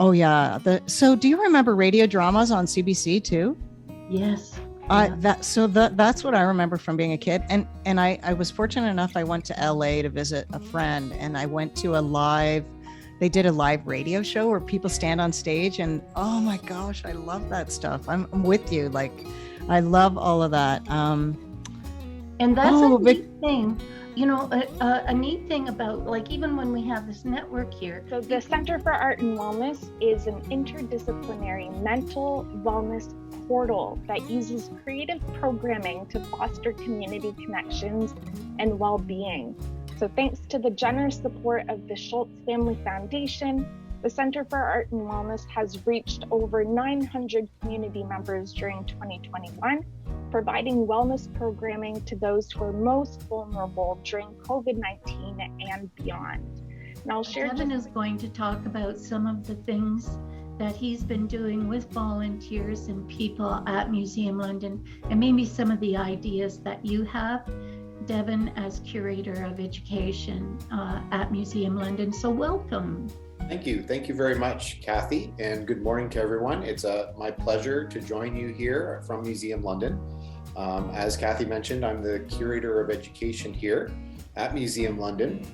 Oh yeah. So do you remember radio dramas on CBC too? Yes. That's what I remember from being a kid. And I was fortunate enough, I went to LA to visit a friend, and I went to they did a live radio show where people stand on stage, and oh my gosh, I love that stuff. I'm with you. Like, I love all of that. And that's a neat thing. You know, a neat thing about, like, even when we have this network here. So the Center for Art and Wellness is an interdisciplinary mental wellness portal that uses creative programming to foster community connections and well-being. So thanks to the generous support of the Schultz Family Foundation, the Center for Art and Wellness has reached over 900 community members during 2021, providing wellness programming to those who are most vulnerable during COVID-19 and beyond. And I'll share. Kevin is going to talk about some of the things that he's been doing with volunteers and people at Museum London, and maybe some of the ideas that you have, Devin, as Curator of Education at Museum London. So welcome. Thank you. Thank you very much, Kathy, and good morning to everyone. It's my pleasure to join you here from Museum London. As Kathy mentioned, I'm the Curator of Education here at Museum London.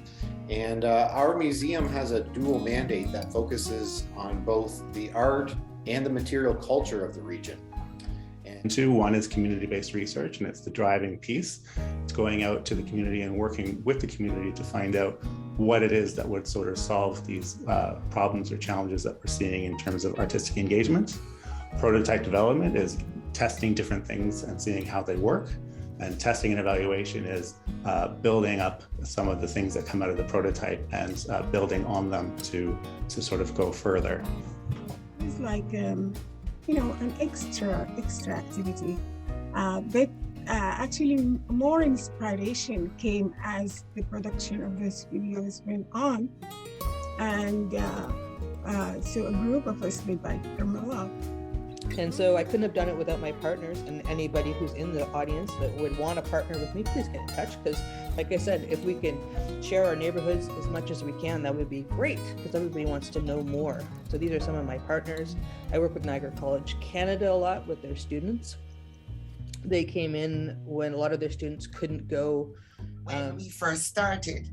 And our museum has a dual mandate that focuses on both the art and the material culture of the region. And two, one is community-based research, and it's the driving piece. It's going out to the community and working with the community to find out what it is that would sort of solve these problems or challenges that we're seeing in terms of artistic engagement. Prototype development is testing different things and seeing how they work. And testing and evaluation is building up some of the things that come out of the prototype and building on them to sort of go further. It's like, an extra activity. But actually more inspiration came as the production of this videos went on. And so a group of us led by Carmela. And so I couldn't have done it without my partners, and anybody who's in the audience that would want to partner with me, please get in touch. Because like I said, if we can share our neighborhoods as much as we can, that would be great, because everybody wants to know more. So these are some of my partners. I work with Niagara College Canada a lot with their students. They came in when a lot of their students couldn't go. When we first started,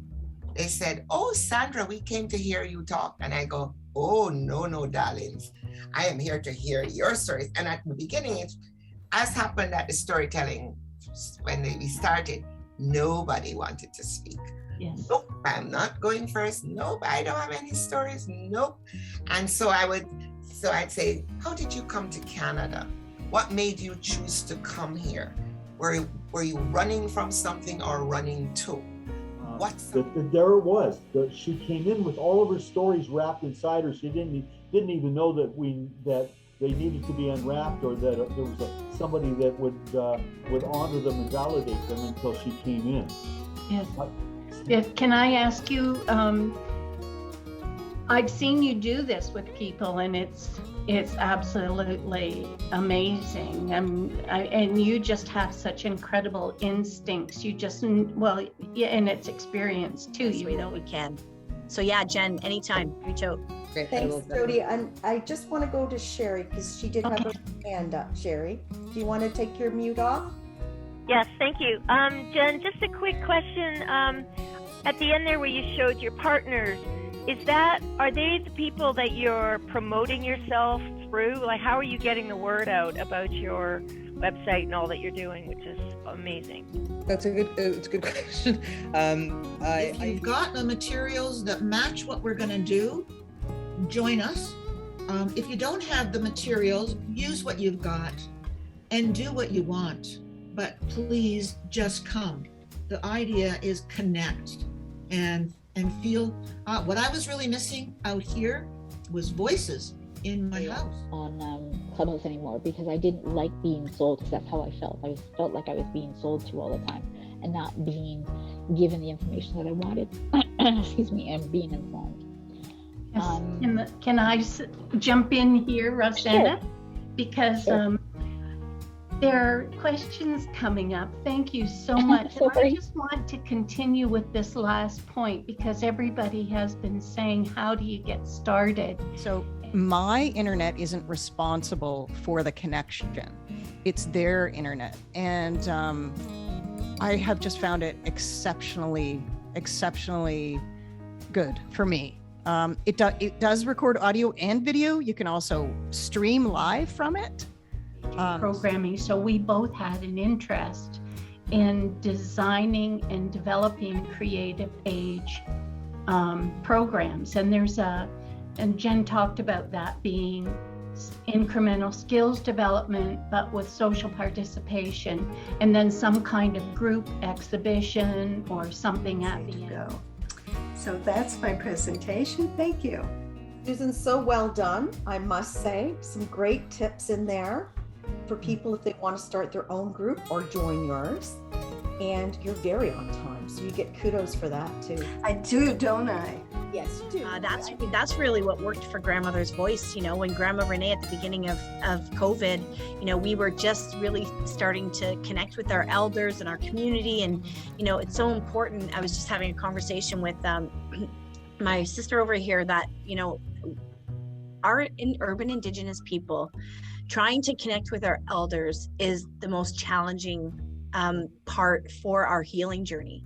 they said, "Oh, Sandra, we came to hear you talk." And I go, "Oh, no, darlings. I am here to hear your stories." And at the beginning, as happened at the storytelling, when we started, nobody wanted to speak. Yes. Nope, I'm not going first. Nope, I don't have any stories. Nope. And so I'd say, "How did you come to Canada? What made you choose to come here? Were you running from something or running to?" There it was. She came in with all of her stories wrapped inside her. She didn't even know that they needed to be unwrapped, or that there was somebody that would honor them and validate them until she came in. Yes. Can I ask you? I've seen you do this with people, and it's absolutely amazing. And you just have such incredible instincts. You just, and it's experience too. Yes, we know we can. So yeah, Jen, anytime, reach out. Great. Thanks, Jody. And I just want to go to Sherry, because she did have her hand up. Sherry, do you want to take your mute off? Yes, thank you. Jen, just a quick question. At the end there where you showed your partners, are they the people that you're promoting yourself through? Like, how are you getting the word out about your website and all that you're doing, which is amazing? It's a good question. If you've got the materials that match what we're going to do, join us. If you don't have the materials, use what you've got and do what you want. But please just come. The idea is connect and feel. What I was really missing out here was voices in my house. On Clubhouse anymore, because I didn't like being sold, because that's how I felt. I felt like I was being sold to all the time and not being given the information that I wanted. Excuse me, and being informed. Yes. Can I jump in here, Rosanna? Sure. Because there are questions coming up. Thank you so much. I just want to continue with this last point, because everybody has been saying, how do you get started? So my internet isn't responsible for the connection. It's their internet. And I have just found it exceptionally good for me. It does record audio and video. You can also stream live from it. Programming. So we both had an interest in designing and developing creative age programs. And Jen talked about that being incremental skills development, but with social participation, and then some kind of group exhibition or something at the end. So that's my presentation. Thank you. Susan, so well done, I must say. Some great tips in there for people if they want to start their own group or join yours. And you're very on time, so you get kudos for that too. I do, don't I? Yes, you do. That's really what worked for Grandmother's Voice. You know, when Grandma Renee at the beginning of COVID, you know, we were just really starting to connect with our elders and our community. And, you know, it's so important. I was just having a conversation with my sister over here that, you know, our urban Indigenous people trying to connect with our elders is the most challenging part for our healing journey.